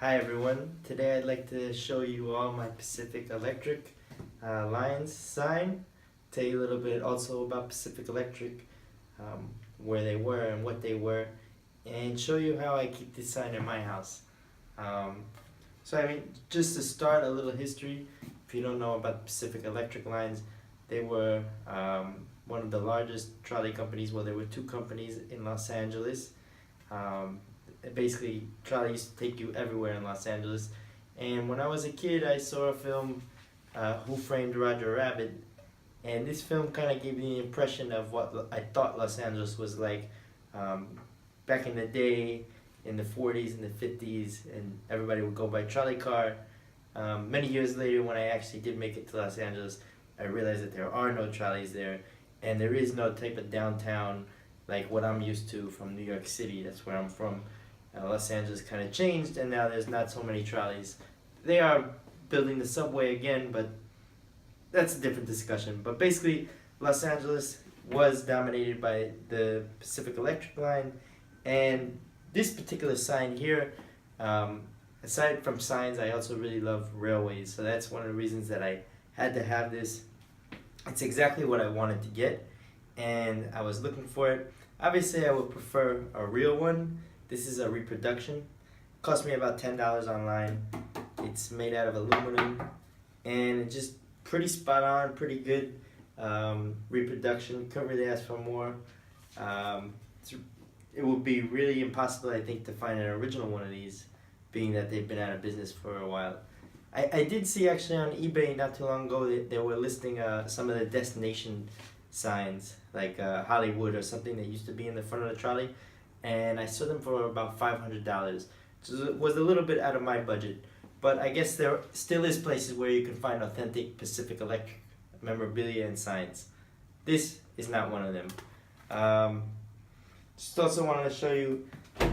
Hi everyone, today I'd like to show you all my Pacific Electric lines sign, tell you a little bit also about Pacific Electric, where they were and what they were, and show you how I keep this sign in my house. Just to start a little history, if you don't know about Pacific Electric lines, they were one of the largest trolley companies. Well, there were two companies in Los Angeles. Basically, trolley used to take you everywhere in Los Angeles. And when I was a kid, I saw a film, Who Framed Roger Rabbit, and this film kind of gave me the impression of what I thought Los Angeles was like back in the day, in the 40s and the 50s, and everybody would go by trolley car. Many years later, when I actually did make it to Los Angeles, I realized that there are no trolleys there, and there is no type of downtown like what I'm used to from New York City. That's where I'm from. Los Angeles kind of changed, and now there's not so many trolleys. They are building the subway again, but that's a different discussion. But basically, Los Angeles was dominated by the Pacific Electric line, and this particular sign here, aside from signs, I also really love railways. So that's one of the reasons that I had to have this. It's exactly what I wanted to get, and I was looking for it. Obviously, I would prefer a real one. This is a reproduction. Cost me about $10 online. It's made out of aluminum, and it's just pretty spot on, pretty good reproduction. Couldn't really ask for more. It would be really impossible, I think, to find an original one of these, being that they've been out of business for a while. I did see actually on eBay not too long ago that they were listing some of the destination signs, like Hollywood or something that used to be in the front of the trolley, and I saw them for about $500. So it was a little bit out of my budget, but I guess there still is places where you can find authentic Pacific Electric memorabilia and signs. This is not one of them. Just also wanted to show you,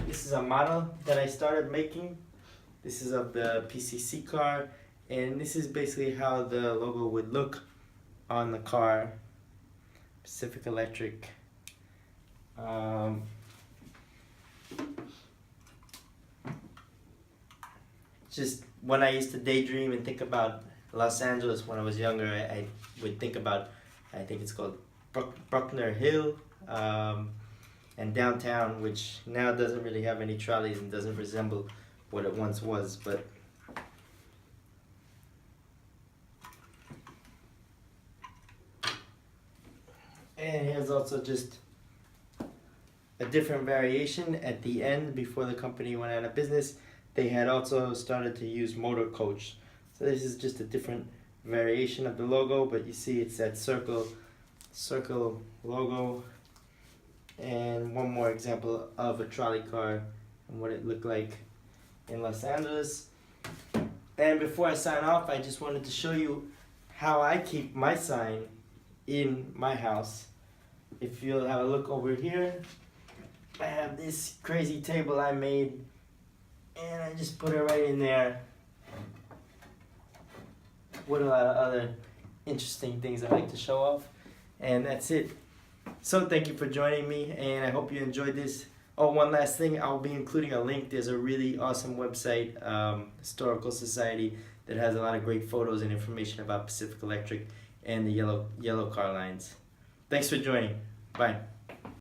this is a model that I started making. This is of the PCC car, and this is basically how the logo would look on the car. Pacific Electric. Just when I used to daydream and think about Los Angeles when I was younger, I would think about, I think it's called Bruckner Hill, and downtown, which now doesn't really have any trolleys and doesn't resemble what it once was, but and here's also just a different variation at the end. Before the company went out of business, they had also started to use motor coach. So this is just a different variation of the logo, but you see it's that circle logo. And one more example of a trolley car and what it looked like in Los Angeles. And before I sign off, I just wanted to show you how I keep my sign in my house. If you'll have a look over here, I have this crazy table I made, and I just put it right in there with a lot of other interesting things I like to show off. And that's it. So thank you for joining me, and I hope you enjoyed this. Oh, one last thing, I'll be including a link. There's a really awesome website, Historical Society, that has a lot of great photos and information about Pacific Electric and the yellow car lines. Thanks for joining. Bye.